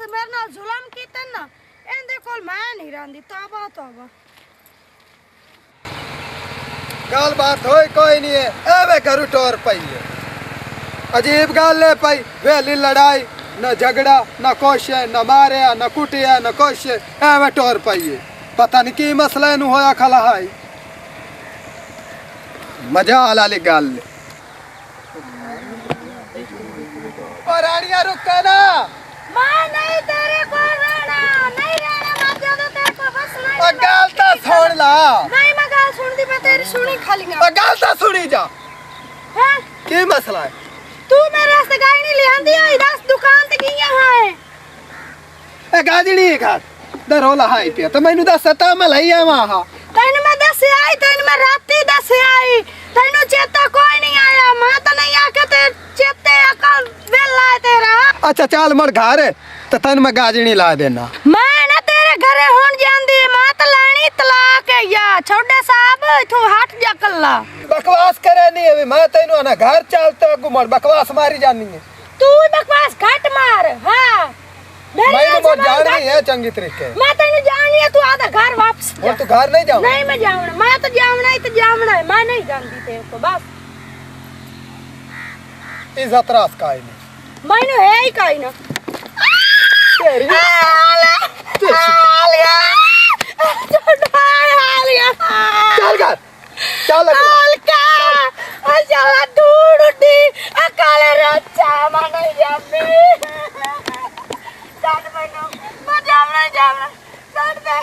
मेरे नाल जुल्म कीते ना इंदे कोल मैं नहीं रहंदी तौबा तौबा गल बात होई कोई नहीं है एवे घरू टोर पई है अजीब गल है पई वेली लड़ाई न झगड़ा न कुछ है न मारिया न कुटिया न कुछ एवे टोर पई है पता नहीं की मसला इनू होया खला हाई मजा आली गल और रानिया रुक ना मैं नहीं तेरे को रहना नहीं रहना मैं ज्यादा तेरे को बस नहीं गल तो सुन ला नहीं मैं गल सुनदी मैं तेरी सुनी खाली गल तो सुनी जा हैं की मसला है तू मेरे वास्ते गाय नहीं लियांदी आई दस दुकान ते गईया है ए गाजड़ी घर दरोला हाई पे तो मैनू दस ता मैं लई आवा हा तैनू मैं दस आई तैनू मैं राती दस आई तैनू चेता कोई नहीं आया मैं तो नहीं आके ते चेते अकल वेला है तेरा अच्छा चल मर घर तो तन मैं गाजड़ी ला देना मैं ना तेरे घरे होन जांदी मैं तो लेनी तलाक है या छोटे साहब तू हट जा कल्ला बकवास करे नहीं है मैं तेनू ना घर चलते घुमड़ बकवास मारी जानी है तू बकवास घट मार हां मैंने बहुत जाननी है चंगी तरीके मैं तेनू जाननी है तू आधा घर वापस जा तू घर नहीं जाऊं नहीं मैं जाऊंगा मैं तो जाऊंगा ही तो जाऊंगा है मैं नहीं जानती तेरे को बस इज्जत रास का ही नहीं मैनू है ही काई ना तेरी चल घर चल चल दूर उठी अकाले रचा मन जामी चल मैनू मैं जावना चल दे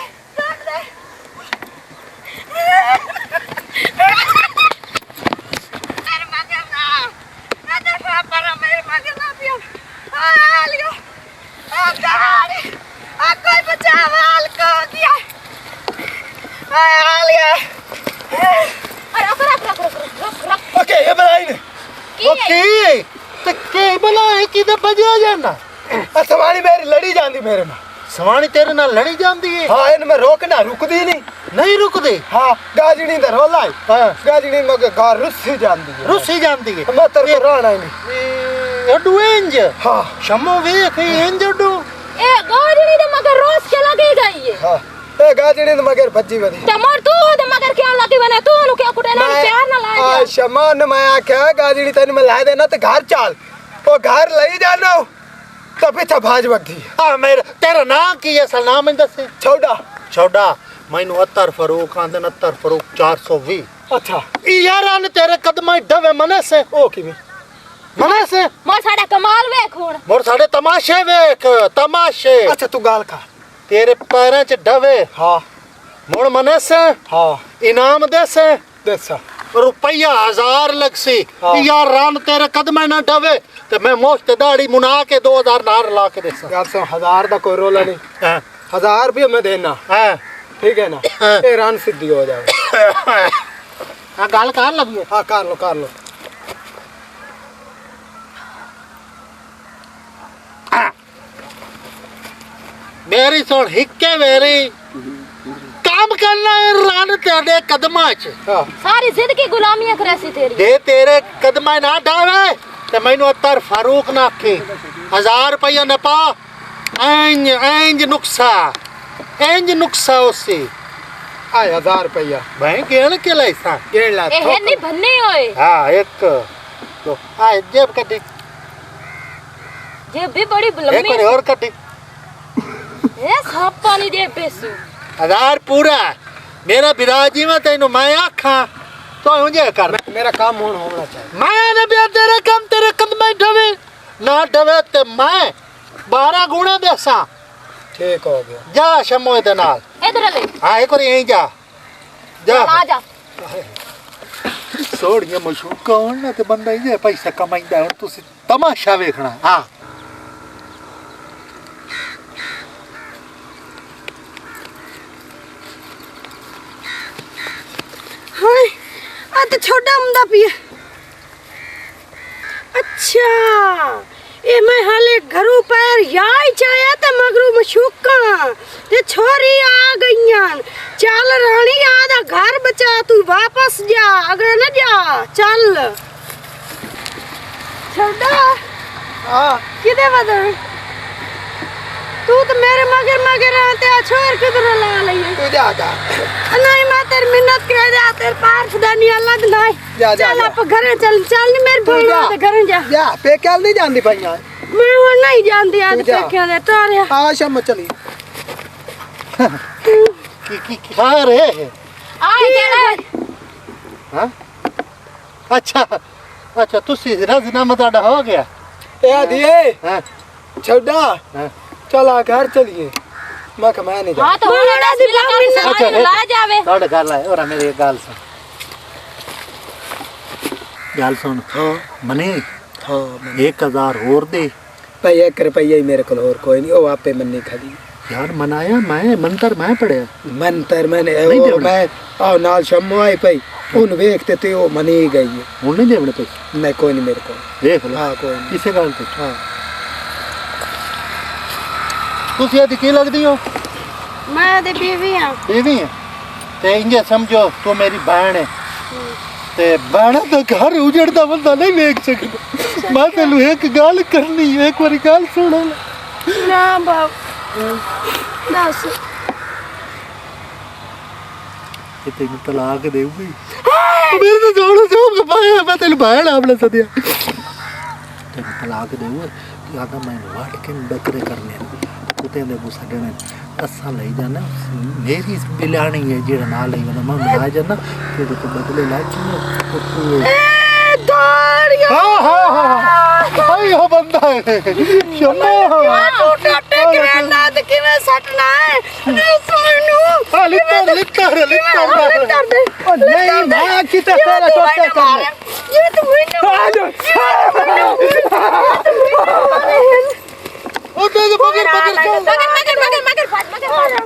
अरे मैं जावना मैं तो पापा मेरे मगर ना पियो आ लियो आ गाड़ी आ कोई बचावाल को दिया आ लिया अरे रख ओके ये बनाई ने ओके तो के बनाए कि तो बजा जाना सवानी मेरी लड़ी जांदी मेरे में सवानी तेरे नाल लड़ी जांदी है हां इन में रोकना रुकदी नहीं रुकदे हां गाजड़ी दा रोला है हां गाजड़ी मगे घर रुसी जांदी है मैं तेरे को रहना ही नहीं अडू इंज हां शमो वेख इंज अडू ए गाड़ी दे मगर रोज के लगी गई है हां ए गाजड़ी दे मगर भज्जी वदी तमर तू दे मगर क्या लगी बने तू नु क्या कुटे ना प्यार ना लाए आ शमान मैं आख्या गाजड़ी तने में ला देना तो घर चल ओ घर लई जानो तो पीछे भाज वदी हां मेरा तेरा नाम की है असल नाम इंद से छौड़ा मैनू अत्तर फरूक आंदन अत्तर फरूक 420 अच्छा यार ने तेरे कदम डवे मने से ओ की मने से मोर साडा कमाल वेख हुन मोर साडे तमाशे वेख तमाशे अच्छा तू गाल का तेरे पैरों च डवे हां मोर मने से हां इनाम दे से देसा रुपया 1000 लगसी यार रान तेरे कदम ना डवे ते मैं मोश्त दाढ़ी मुना के 2000 नार ला के देसा यार सो 1000 दा कोई रोला नहीं हां 1000 रुपया मैं देना हां ठीक है ना ये रान सिद्धि हो जाए हां गाल कर लबियो हां कर लो मेरी सुन हिक्के मेरी काम करना है रान तेरे कदमा च हां सारी जिंदगी गुलामी करसी तेरी दे तेरे कदमा ना डावे ते मैनू अत्तर फारूक ना आखे 1000 रुपया न पा इंज नुक्सा उससे आय 1000 रुपया भाई गेण के लाइसा गेड़ ला ए है नहीं भन्ने होए हां एक तो आय जेब कटी जे भी बड़ी एक लंबी और कटी ए सांप पानी दे पैसू 1000 पूरा मेरा बिराजी में तेनू मैं आखा तो मुझे कर मेरा काम होना चाहिए मैं ने भी तेरा काम तेरे कदम में डवे ना डवे ते मैं 12 गुना देसा ठीक हो गया जा शमो दे नाल इधर ले हां एक और यहीं जा आ जा सोड़िया मशहूर कौन ना ते बंदा ये पैसा कमाइंदा हुन तुसी तमाशा वेखना हां हाय आ तो छोटा मुंडा पिए अच्छा ए मैं हाले घरू पैर याई चाया ते मगरू मशूका ते छोरी आ गईयां चल रानी आधा घर बचा तू वापस जा अगर न जा चल छोटा हां किदे बदल तू तो मेरे मगर मगर रहते आ छोड़ किधर ला लई तू जा जा नहीं मैं तेरी मिन्नत कर दे तेरे पार खुदा नहीं अलग नहीं जा, जा, चल जा। आप घरे चल चल नहीं मेरे तू भाई जा। ते घरे जा जा पे क्या नहीं जानती भैया मैं वो नहीं जानती आज तू जा। पे क्या दे तारे आ शाम चली की खा रहे हैं आए केड़ा हाँ अच्छा अच्छा तुसी राजीनामा ਤੁਹਾਡਾ ਹੋ ਗਿਆ ए दिए हाँ छोड़ा हाँ चला घर चलिए मैं कमा नहीं जा हाँ तो बड़ा दी बाप अच्छा, ला जावे ਤੁਹਾਡੇ ਗੱਲ ਆਏ ਔਰ ਮੇਰੀ ਇੱਕ ਗੱਲ ਸੁਣ ਗੱਲ ਸੁਣ हाँ ਮਨੀ हाँ 1000 ਹੋਰ ਦੇ भाई 1 रुपया ही मेरे को और कोई नहीं वो आपे मन नहीं खाली ਯਾਰ ਮਨਾਇਆ ਮੈਂ ਮੰਤਰ ਮੈਂ ਪੜਿਆ मंतर मैंने नहीं वो देवड़ा। मैं आओ नाल शम्मू आई पई उन देखते थे वो मनी ही गई है ਹੁਣ ਨਹੀਂ ਦੇਵਣੇ ਪਈ नहीं कोई नहीं मेरे को ਦੇਖ ਲੈ हाँ कोई नहीं ਕਿਸੇ ਗੱਲ ਤੇ हाँ ਤੁਸੀਂ ਇਹਦੀ ਕੀ ਲੱਗਦੀ ਹੋ मैं ते बीवी हां ਬੀਵੀ ਹੈ ਤੇ ਇੰਜ ਸਮਝੋ ਤੂੰ ਮੇਰੀ ਭੈਣ ਹੈ ਤੇ ਭੈਣ ਦਾ ਘਰ ਉਜੜਦਾ ਬੰਦਾ ਨਹੀਂ ਵੇਖ ਸਕਦਾ ਮੈਂ ਤੈਨੂੰ ਇੱਕ ਗੱਲ ਕਰਨੀ ਹੈ ਇੱਕ ਵਾਰੀ ਗੱਲ ਸੁਣ ਲੈ ना बाप दस ਕਿ ਤੈਨੂੰ ਤਲਾਕ ਦੇਊਗੀ ਮੇਰੇ ਤੋਂ ਜਾਣਾ ਚਾਹੁੰਗਾ ਭਾਈ ਮੈਂ ਤੈਨੂੰ ਭੈਣ ਆਪਣਾ ਸਦਿਆ ਤੈਨੂੰ ਤਲਾਕ ਦੇਊਗਾ ਕਿ ਆਦਾ ਮੈਨੂੰ ਵਾਟ ਕੇ ਬੱਕਰੇ ਕਰਨੇ ਕੁੱਤੇ ਦੇ ਗੁੱਸਾ ਦੇਣਾ ਅਸਾਂ ਲਈ ਜਾਣਾ ਮੇਰੀ ਬਿਲਾਣੀ ਹੈ ਜਿਹੜਾ ਨਾਲ ਲਈ ਜਾਣਾ ਮੈਂ ਬਣਾ ਜਾਣਾ ਤੇ ਕੋ ਬਦਲੇ ਲਾ ਚੁੱਕ ए दाड़िया ਹਾਂ ਹਾਂ ਹਾਂ ਆਈ ਹੋ ਬੰਦਾ ਹੈ ਸ਼ਮਾ तू टट्टे के ना ते किवे सटना है नहीं सुनू ਆ ਲਿੱਤਰ ਲਿੱਤਰ लिटर दे ओ नहीं मैं किते तेरे टोटे करने ये तो मैंने ਉਹ ਤੇ ਮਗਰ मगर मगर मगर मगर मगर मगर